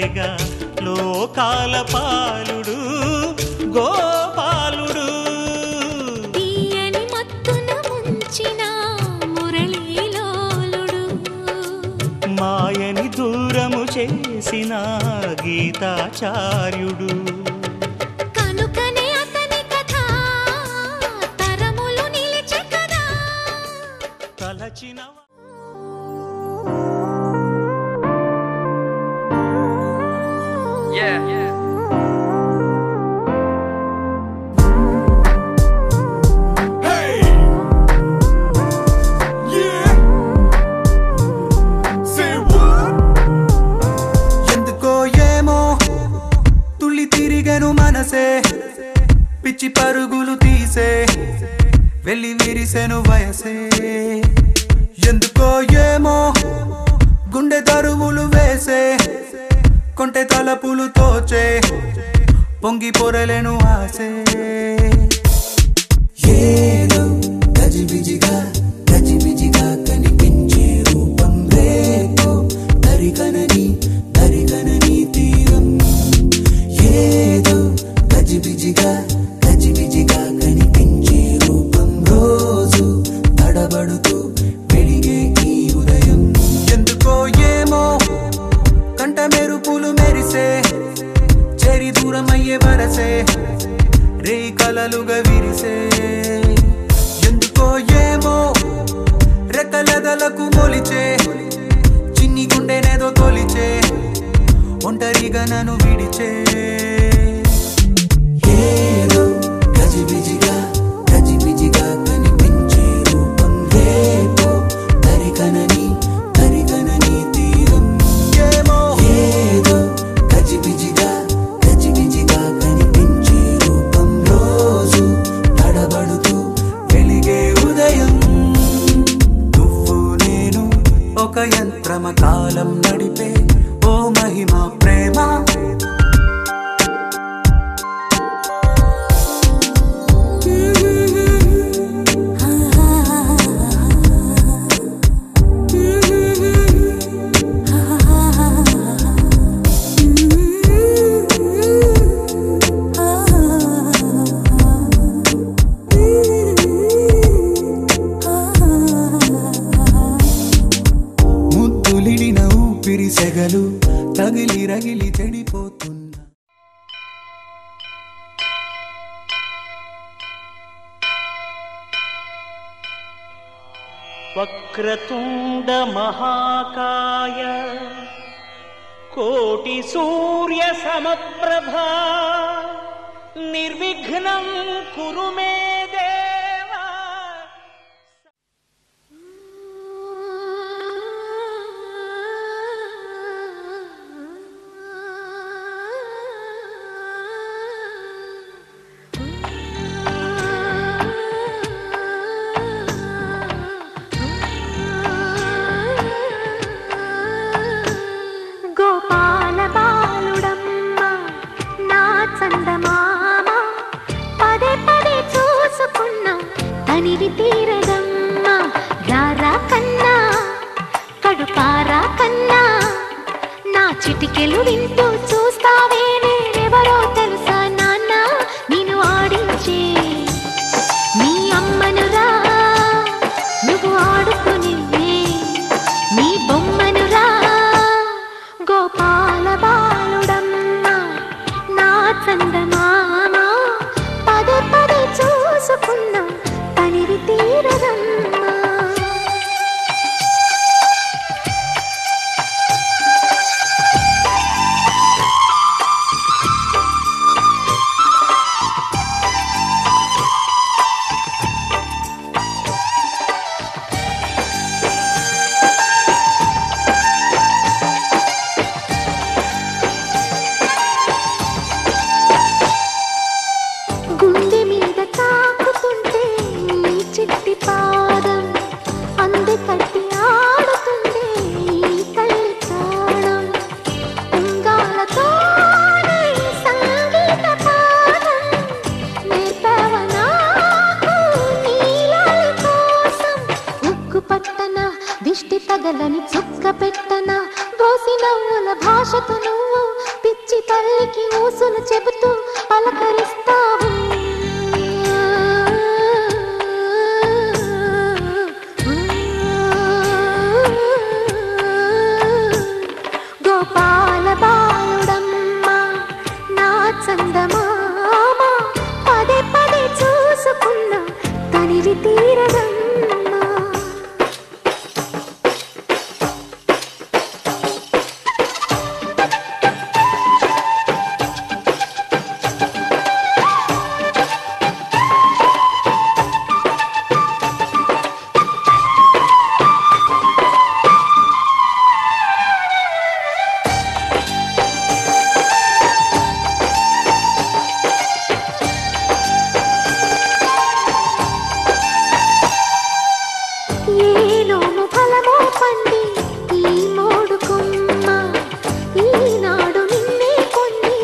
వాడేగా లోకాల పాలుడు గోపాలుడు. తీయని మత్తున ముంచిన మురళీలోలుడు, మాయని దూరము చేసిన గీతాచార్యుడు. కనుకనే అతని కథ తరములు నిలిచే కదా. తలచిన మనసే పిచ్చి పరుగులు తీసే వెళ్ళి విరిసెను వయసే. ఎందుకో ఏమో గుండె దరువులు వేసే కొంటె తలపులు తోచే పొంగి పొరలేను ఆసే. ఏదో గజిబిజిగా గజిబిజిగా కనిపించే రూపం రేపో దరిగనని దరిగనని తీరం. ఏదో గజిబిజిగా గజిబిజిగా కనిపించే రూపం రోజు తడబడుతూ వెలిగే ఈ ఉదయం. ఎందుకో ఏమో కంట మెరుపులు మెరిసే చెరి దూరమయ్యే వరసే రే కలలుగా విరిసే. ఎందుకో ఏమో రెక్కలెదలకు మొలిచే చిన్ని గుండెనేదో తొలిచే ఒంటరిగా నన్ను విడిచే. ఏదో గజిబిజిగా గజిబిజిగా కనిపించే రూపం రేపో దరిగనని దరిగనని తీరం. ఏమో ఏదో గజిబిజిగా గజిబిజిగా కనిపించే రూపం రోజు తడబడుతూ వెలిగే ఉదయం. నువ్వు నేను ఒక యంత్రమ కాలం నడిపే ఓ మహిమా ప్రేమ. ముద్దులిడిన ఊపిరి సెగలు తగిలి రగిలి చెడిపోతున్నా. వక్రతుండ మహాకాయ కోటి సూర్య సమప్రభా నిర్విఘ్నం కురు మే దేవా. గోపాల బాలుడమ్మ నా చందమామ పదే పదే చూసుకున్నా తనివి తీరదమ్మ. రారా కన్నా కడుపారా కన్నా నా చిటికెలు వింటూ చూస్తావే నేనెవరో తెలుసా నాన్న నేను ఆడించే నీ అమ్మనురా నువ్వు ఆడుకుని నీ బొమ్మనురా. గోపాల బాలుడమ్మ నా చందమామ పదే పదే చూసుకున్నా తనివి తీరదమ్మ. గుండె మీద తాకుతుంటే నీ చిట్టి పాదం అంది కట్టి ఆడుతుంది ఈ తల్లి ప్రాణం. ఉంగాలతోనే సంగీత పాదం నేర్పావ నాకు నీలాలి కోసం. ఉక్కు పట్టన దిష్టి తగలని చుక్క పెట్టన దోసి నవ్వుల భాషతో నువ్వు పిచ్చి తల్లికి ఊసులు చెబుతూ పలకరిస్తావు. గోపాల బాలుడమ్మ నా చందమామ పదే పదే చూసుకున్న తనివి తీరదమ్మా. ఏలోము ఫలమో పండి ఈ మోడు కొమ్మ ఈనాడు నిన్నే కొన్ని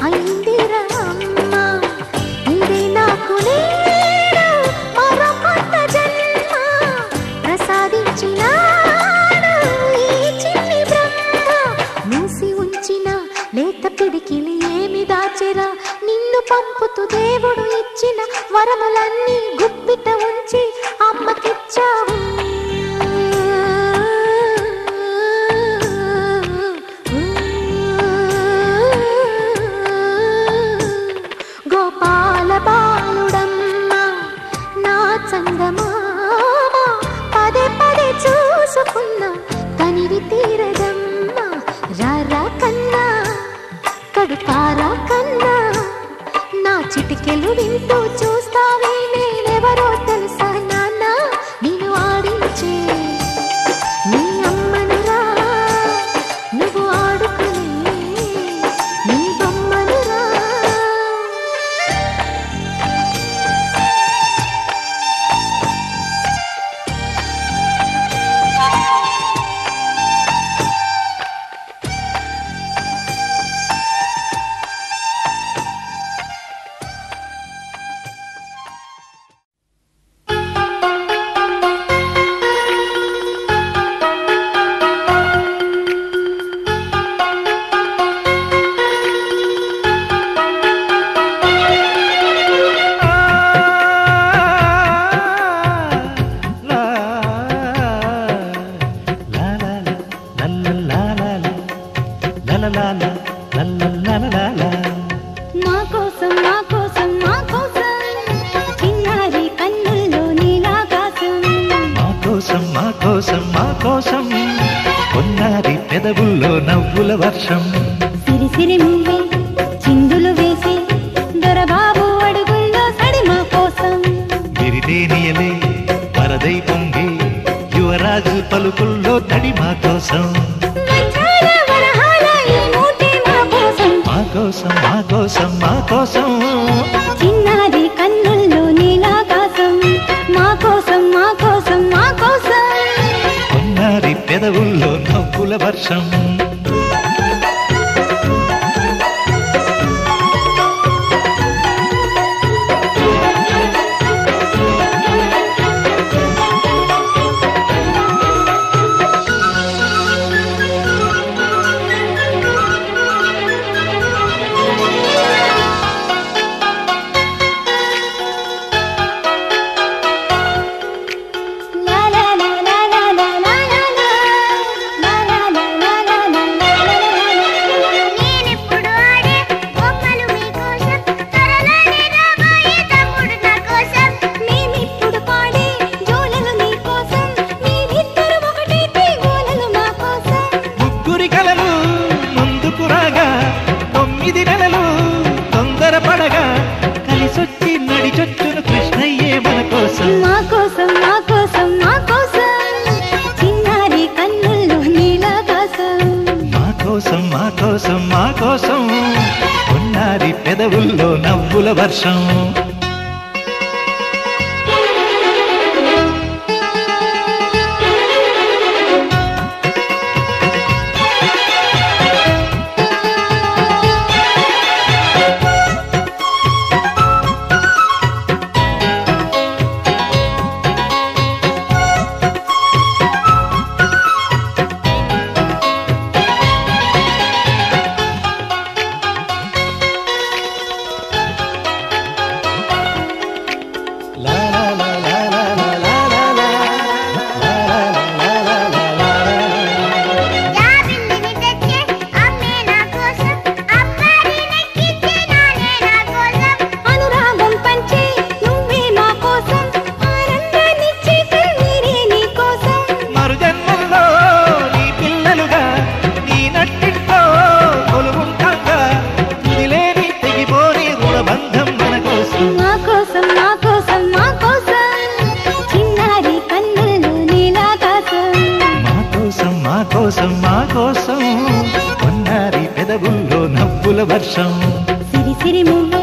అయిందిరా అమ్మ. ఇదే నాకు నేడు మరో కొత్త జన్మ ప్రసాదించినాడు ఈ చిన్ని బ్రహ్మ. మూసి ఉంచిన లేత పిడికిలి ఏమి దాచెరా, నిన్ను పంపుతూ దేవుడు ఇచ్చిన వరములన్నీ గుప్పిట ఉంచి అమ్మకిచ్చావు. గోపాల బాలుడమ్మ నా చందమామ పదే పదే చూసుకున్న తనివి తీరదమ్మా. రారా కన్నా కడుపారా కన్నా నా చిటికెలు వింటూ చూస్తావే నేనెవరో తెలుసా నాన్న. నేను ఆడించే నీ అమ్మనురా, నువ్వు ఆడుకునే నీ బొమ్మనురా. నా కోసం నా కోసం నా కోసం చిన్నారి కన్నుల్లో నీలాకాశం. మా కోసం మా కోసం మా కోసం కొన్నారి పెదవుల్లో నవ్వుల వర్షం. సిరి సిరి మువ్వే చిందులు వేసి దొరబాబు అడుగుల్లో సడి మా కోసం. గిరిదేనియలే వరదై పొంగి యువరాజు పలుకుల్లో తడి మా కోసం. వజ్రాల వరహాల ఈ మూటే మా కోసం. మా కోసం మా కోసం మా కోసం చిన్నారి కన్నుల్లో నీలాకాశం. మా కోసం మా కోసం మా కోసం. కొన్నారి పెదవుల్లో నవ్వుల వర్షం. లా లా లా లా లా లా లా లా లా. లా లా లా లా లా లా లా లా. నేనెప్పుడు ఆడే బొమ్మలు మీకోసం, త్వరలోనే రాబోయే తమ్ముడు నా కోసం. మేమిప్పుడు పాడే జోలలు నీకోసం, మీరిద్దరు ఒకటైతే గోలలు మా కోసం. ముగ్గురి కలలు ముందుకు రాగా 9 నెలలు తొందరపడగా కలిసొచ్చి నడిచొచ్చును కృష్ణయ్యే మన కోసం. మా కోసం మా కోసం మా కోసం. చిన్నారి కన్నుల్లో నీలాకాశం. మా కోసం మా కోసం మా కోసం కొన్నారి పెదవుల్లో నవ్వుల వర్షం. కోసం మా కోసం ఉన్నారి పెదవుల్లో నవ్వుల వర్షం. సిరి సిరి మువ్వు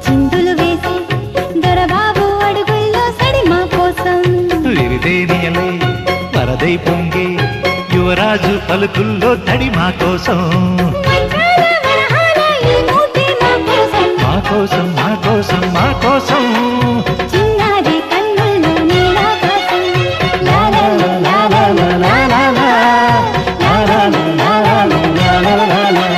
చిందులు వేసి దొరబాబు అడుగుల్లో సడి మా కోసం. విరిదేనియలే వరదై పొంగే యువరాజు పలుకుల్లో తడి మా కోసం. మా కోసం మా కోసం మా కోసం చిన్నారి కన్నుల్లో నీలాకాశం. లా లా లా లా లా లా లా లా లా. లా లా లా లా లా లా లా లా లా.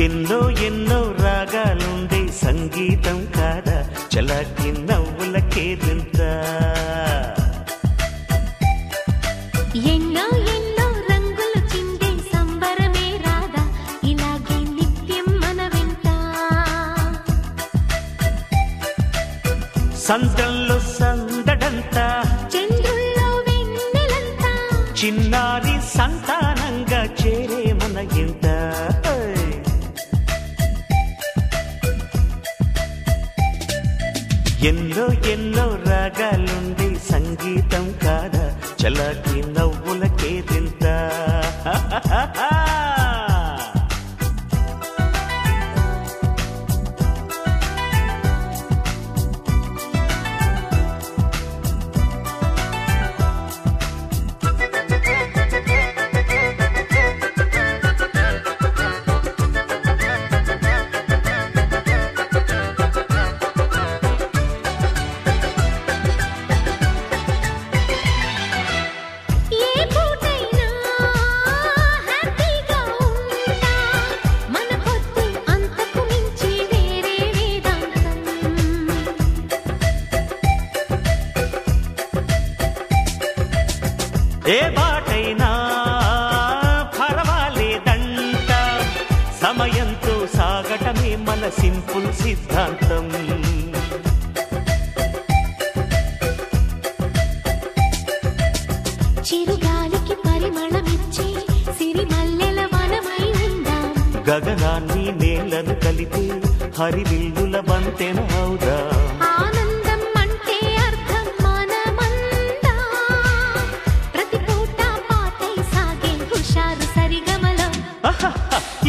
ఎన్నో ఎన్నో రాగాలుండే సంగీతం కాదా చలాకి నవ్వుల కేరింత. ఎన్నో ఎన్నో రంగులు చిందే సంబరమే రాదా ఇలాగే నిత్యం మన వెంట. సంతంలో సందడంతా చంద్రుల్లో వెన్నెలంతా చిన్నారి సంతానంగా చేరే మన ఇంట. ఎన్నో ఎన్నో రాగాలుండే సంగీతం కాదా చలాకి నవ్వుల కేరింత. ఏ బాటైనా పర్వాలేదంట సమయంతో సాగటమే మన సింపుల్ సిద్ధాంతం. చిరుగాలికి పరిమళమిచ్చే సిరిమల్లెల వనమై ఉందాం. గగనాన్ని నేలను కలిపి హరివిల్లుల బంతెన అవుదాం. ఆనందం అంటే అర్థం మనమందా ప్రతి పూట పాటై సాగే హుషారు సరిగమలో.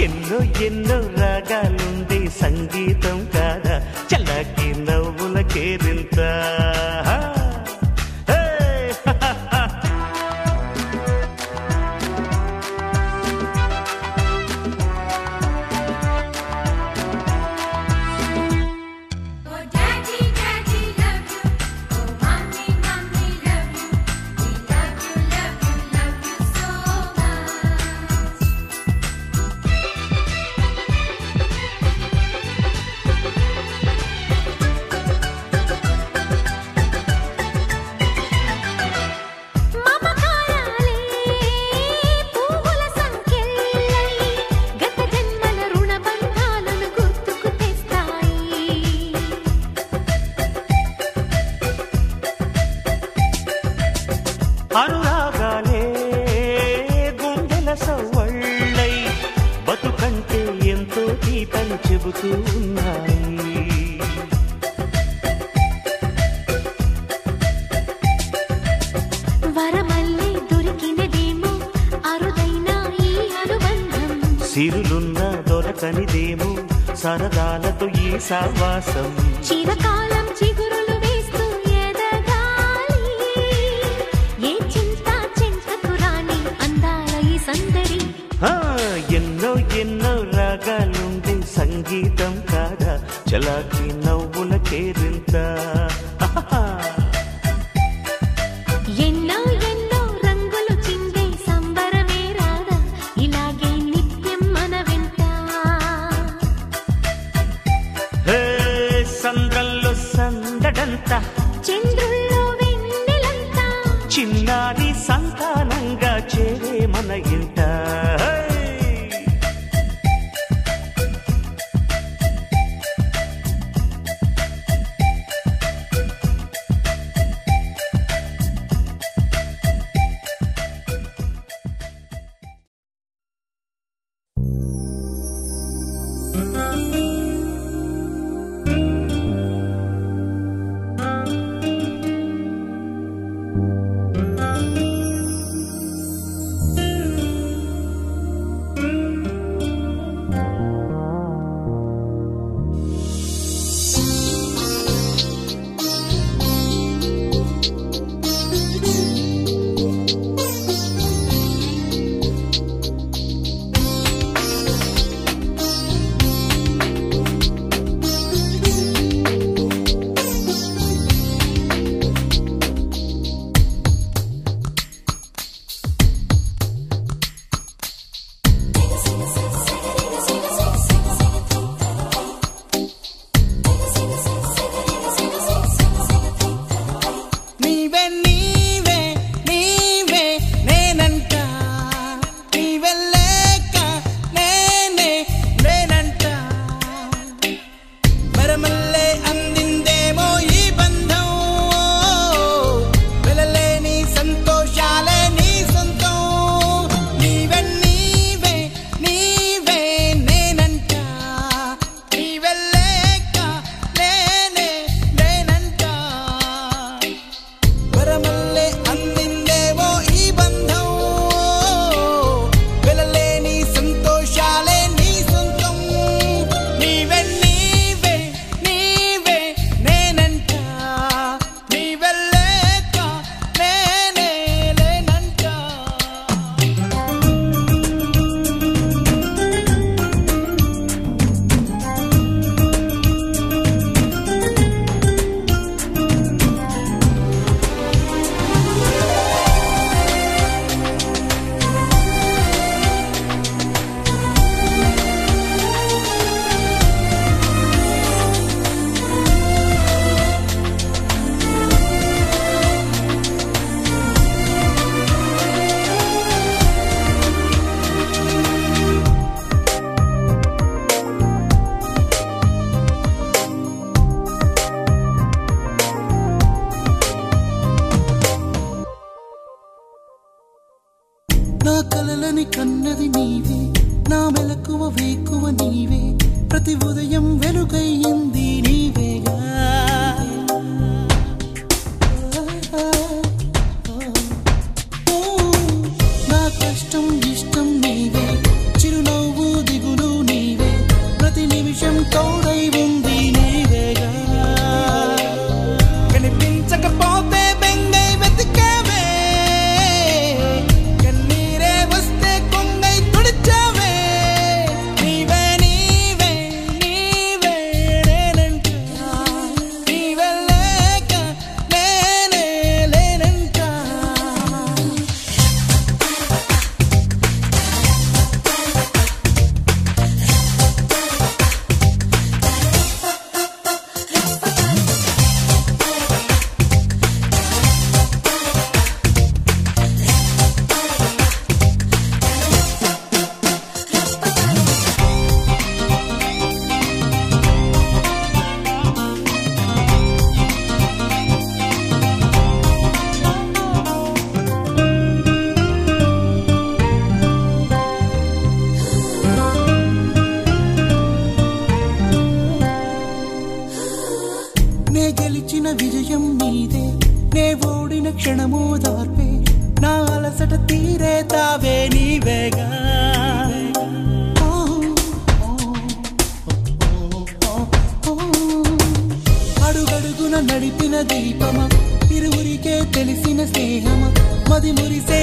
ఎన్నో ఎన్నో రాగాలుండే సంగీతం కాదా చల్లకి నవ్వుల కేరింత. అనురాగాలే గుండెల సవ్వళ్ళై బతుకంటే ఎంతో తీపని చెబుతూ ఉన్నాయి. వరమల్లే దొరికినదేమో అరు సిరులున్న దొరకనిదేమో సరదాలతో ఈ సావాసం చిరకాలం చిగురులు వేస్తూ ఎదగాలి ఏ చింత చింతకు రాని అందాల ఈ సందడి ఎన్నో ఎన్నో రాగాలుండే సంగీతం కాదా చలాకి నవ్వుల కేరింత ఎన్నో ఎన్నో రంగులు చిందే సంబరమే రాదా ఇలాగే నిత్యం మన వెంట సంద్రంలో సందడంత చంద్రుల్లో వెన్నెలంత చిన్నారి సంతానంగా చేరే మన ఇంట నా కలలని కన్నది నీవే నా మెలకువ వేకువ నీవే ప్రతి ఉదయం వెలుగయ్యింది నీవేగా నా కష్టం ఇష్టం నీవే చిరునవ్వు దిగులు నీవే ప్రతి నిమిషం తోడై ఉంది నీవేగా కనిపించకపోతే బెంగై వెతికావే కన్నీరే వస్తే కొంగై తుడిచావే నీవే నీవే నీవే నేనంట నీవే లేక నేనే లేనంట నే గెలిచిన విజయం నీదే నే ఓడిన క్షణమో దార్పే నా అలసట తీరే తావే నీవేగా ఆ అడుగడుగున నడిపిన దీపమా ఇరువురికే తెలిసిన స్నేహమా మది మురిసే